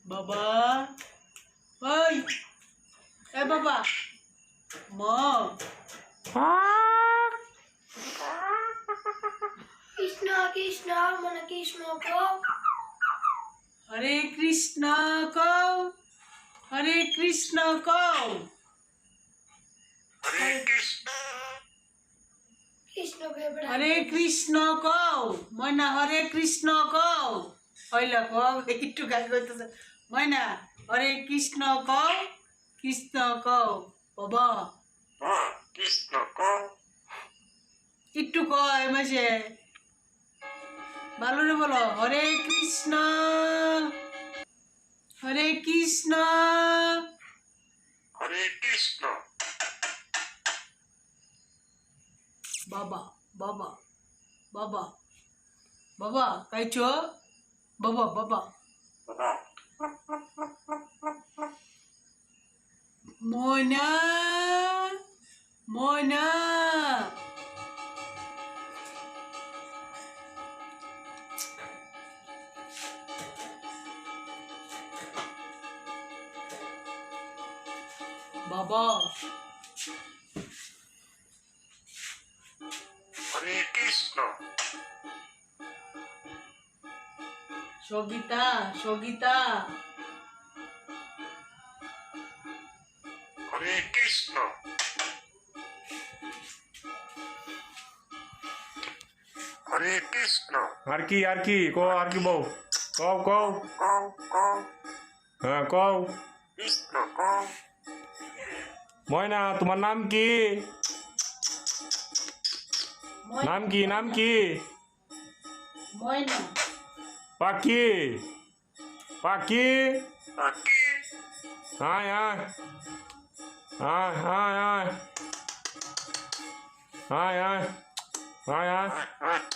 বাবা ওই এ বাবা মা কৃষ্ণ কৃষ্ণ মনে কৃষ্ণ কও হরে কৃষ্ণ কও হরে কৃষ্ণ কও কৃষ্ণ ভেবে হরে কৃষ্ণ কও ময়না হরে কৃষ্ণ কও হইলা কও একটু গান করতেছে ময়না হরে কৃষ্ণ কও কৃষ্ণ কও বাবা কৃষ্ণ কও একটু কয় মাসে ভালো রে বলো হরে কৃষ্ণ হরে কৃষ্ণ হরে কৃষ্ণ বাবা বাবা বাবা বাবা কাইছো বাবা বাবা বাবা ময়না ময়না বাবা হরে কৃষ্ণ সগীতা সগীতা হরে কৃষ্ণ হরে কৃষ্ণ আর কি কও আর কি বউ কও কও কও কও হ্যাঁ কও কৃষ্ণ কও ময়না তোমার নাম কি নাম কি নাম কি ময়না পাখি পাখি পাখি আয় আয় আয় আয় আয় আয় আয় আয় আয় আয় আয়